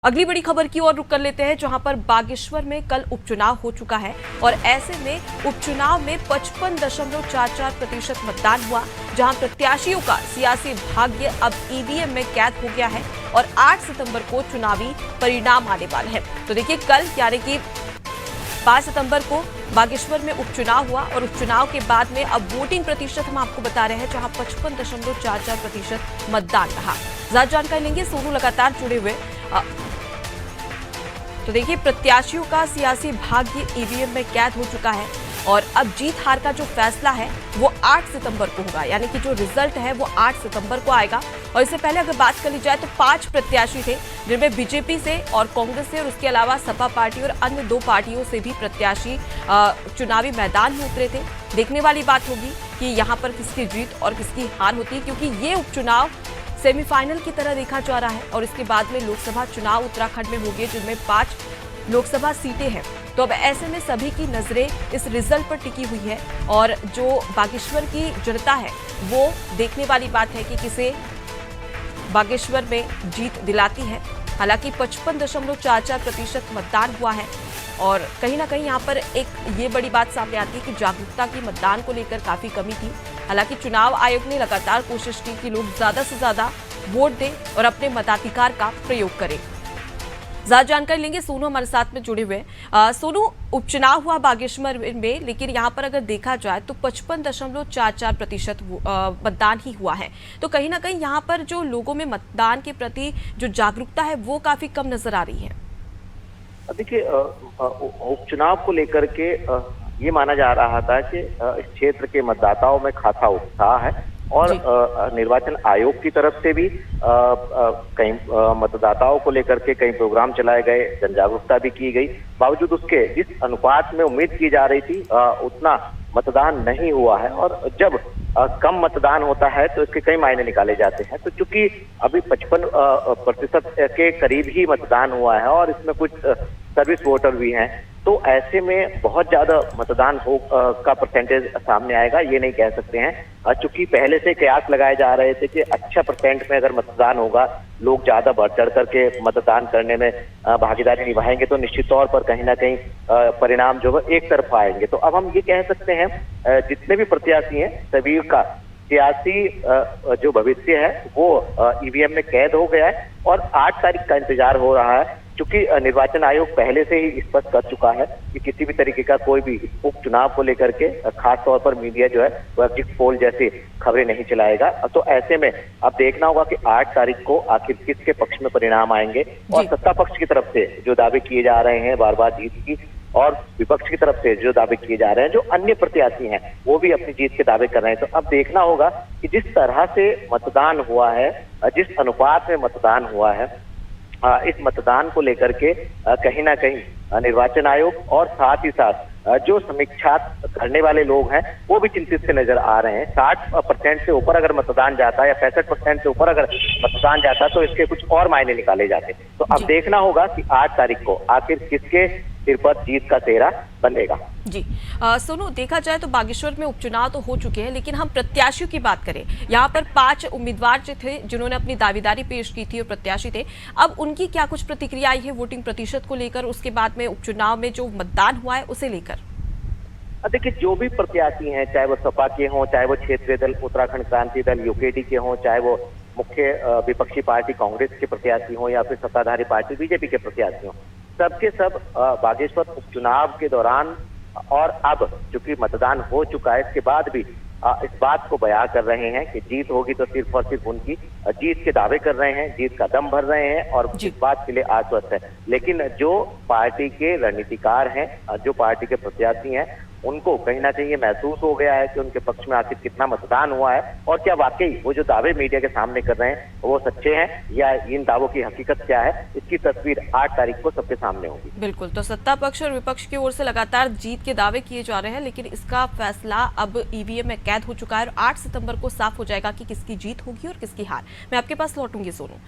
अगली बड़ी खबर की ओर रुख कर लेते हैं, जहां पर बागेश्वर में कल उपचुनाव हो चुका है और ऐसे में उपचुनाव में 55.44% मतदान हुआ, जहां प्रत्याशियों का सियासी भाग्य अब ईवीएम में कैद हो गया है और 8 सितंबर को चुनावी परिणाम आने वाले हैं। तो देखिए, कल यानी कि 5 सितंबर को बागेश्वर में उपचुनाव हुआ और उपचुनाव के बाद में अब वोटिंग प्रतिशत हम आपको बता रहे हैं, जहां 55.44% मतदान रहा। ज्यादा जानकारी लेंगे, सोनू लगातार जुड़े हुए। तो देखिए, प्रत्याशियों का सियासी भाग्य ईवीएम में कैद हो चुका है और अब जीत हार का जो फैसला है वो 8 सितंबर को होगा, यानी कि जो रिजल्ट है वो 8 सितंबर को आएगा। और इससे पहले अगर बात कर ली जाए तो 5 प्रत्याशी थे, जिनमें बीजेपी से और कांग्रेस से और उसके अलावा सपा पार्टी और अन्य 2 पार्टियों से भी प्रत्याशी चुनावी मैदान में उतरे थे। देखने वाली बात होगी कि यहाँ पर किसकी जीत और किसकी हार होती है, क्योंकि ये उपचुनाव सेमीफाइनल की तरह देखा जा रहा है और इसके बाद में लोकसभा चुनाव उत्तराखंड में होंगे, जिनमें 5 लोकसभा सीटें हैं। तो अब ऐसे में सभी की नजरें इस रिजल्ट पर टिकी हुई है और जो बागेश्वर की जनता है वो देखने वाली बात है कि किसे बागेश्वर में जीत दिलाती है। हालांकि 55.44% मतदान हुआ है और कहीं ना कहीं यहाँ पर एक ये बड़ी बात सामने आती है कि जागरूकता की मतदान को लेकर काफी कमी थी। हालांकि चुनाव आयोग ने लगातार कोशिश की कि लोग ज्यादा से ज्यादा वोट दें और अपने मताधिकार का प्रयोग करें। ज्यादा जानकारी लेंगे, सोनू हमारे साथ में जुड़े हुए। सोनू, उपचुनाव हुआ बागेश्वर में, लेकिन यहाँ पर अगर देखा जाए तो 55.44% मतदान ही हुआ है। तो कहीं ना कहीं यहाँ पर जो लोगों में मतदान के प्रति जो जागरूकता है वो काफी कम नजर आ रही है। देखिए, उपचुनाव को लेकर के ये माना जा रहा था कि इस क्षेत्र के मतदाताओं में खासा उत्साह है और निर्वाचन आयोग की तरफ से भी कई मतदाताओं को लेकर के कई प्रोग्राम चलाए गए, जन जागरूकता भी की गई। बावजूद उसके जिस अनुपात में उम्मीद की जा रही थी उतना मतदान नहीं हुआ है और जब कम मतदान होता है तो इसके कई मायने निकाले जाते हैं। तो चूंकि अभी 55% के करीब ही मतदान हुआ है और इसमें कुछ सर्विस वोटर भी हैं, तो ऐसे में बहुत ज्यादा मतदान का परसेंटेज सामने आएगा ये नहीं कह सकते हैं। चूंकि पहले से कयास लगाए जा रहे थे कि अच्छा परसेंट में अगर मतदान होगा, लोग ज्यादा बढ़ चढ़ करके मतदान करने में भागीदारी निभाएंगे तो निश्चित तौर पर कहीं ना कहीं परिणाम जो है एक तरफ आएंगे। तो अब हम ये कह सकते हैं जितने भी प्रत्याशी हैं सभी का सियासी जो भविष्य है वो ईवीएम में कैद हो गया है और 8 तारीख का इंतजार हो रहा है। चूंकि निर्वाचन आयोग पहले से ही स्पष्ट कर चुका है कि किसी भी तरीके का कोई भी उपचुनाव को लेकर के खास तौर पर मीडिया जो है वो एग्जिट पोल जैसी खबरें नहीं चलाएगा। तो ऐसे में अब देखना होगा कि 8 तारीख को आखिर किसके पक्ष में परिणाम आएंगे और सत्ता पक्ष की तरफ से जो दावे किए जा रहे हैं बार बार जीत की और विपक्ष की तरफ से जो दावे किए जा रहे हैं, जो अन्य प्रत्याशी हैं वो भी अपनी जीत के दावे कर रहे हैं। तो अब देखना होगा कि जिस तरह से मतदान हुआ है, जिस अनुपात में मतदान हुआ है, इस मतदान को लेकर के कहीं ना कहीं निर्वाचन आयोग और साथ ही साथ जो समीक्षा करने वाले लोग हैं वो भी चिंतित से नजर आ रहे हैं। 60% से ऊपर अगर मतदान जाता है या 65% से ऊपर अगर मतदान जाता है तो इसके कुछ और मायने निकाले जाते हैं। तो अब देखना होगा कि 8 तारीख को आखिर किसके सिर पर जीत का सेहरा बंधेगा। जी सोनू, देखा जाए तो बागेश्वर में उपचुनाव तो हो चुके हैं, लेकिन हम प्रत्याशियों की बात करें, यहाँ पर 5 उम्मीदवार जो थे जिन्होंने अपनी दावेदारी पेश की थी और प्रत्याशी थे, अब उनकी क्या कुछ प्रतिक्रिया आई है वोटिंग प्रतिशत को लेकर, उसके बाद में उपचुनाव में जो मतदान हुआ है उसे लेकर? देखिए, जो भी प्रत्याशी हैं, चाहे वो सपा के हों, चाहे वो क्षेत्रीय दल उत्तराखंड क्रांति दल यूकेडी के हों, चाहे वो मुख्य विपक्षी पार्टी कांग्रेस के प्रत्याशी हों या फिर सत्ताधारी पार्टी बीजेपी के प्रत्याशी हों, सबके सब बागेश्वर उपचुनाव के दौरान और अब चूंकि मतदान हो चुका है इसके बाद भी इस बात को बयां कर रहे हैं कि जीत होगी तो सिर्फ और सिर्फ उनकी, जीत के दावे कर रहे हैं, जीत का दम भर रहे हैं और इस बात के लिए आश्वस्त है। लेकिन जो पार्टी के रणनीतिकार हैं, जो पार्टी के प्रत्याशी हैं, उनको कहीं ना कहीं ये महसूस हो गया है कि उनके पक्ष में आखिर कितना मतदान हुआ है और क्या वाकई वो जो दावे मीडिया के सामने कर रहे हैं वो सच्चे हैं या इन दावों की हकीकत क्या है, इसकी तस्वीर 8 तारीख को सबके सामने होगी। बिल्कुल, तो सत्ता पक्ष और विपक्ष की ओर से लगातार जीत के दावे किए जा रहे हैं, लेकिन इसका फैसला अब ईवीएम में कैद हो चुका है और 8 सितंबर को साफ हो जाएगा कि किसकी जीत होगी और किसकी हार। मैं आपके पास लौटूंगी सोनू।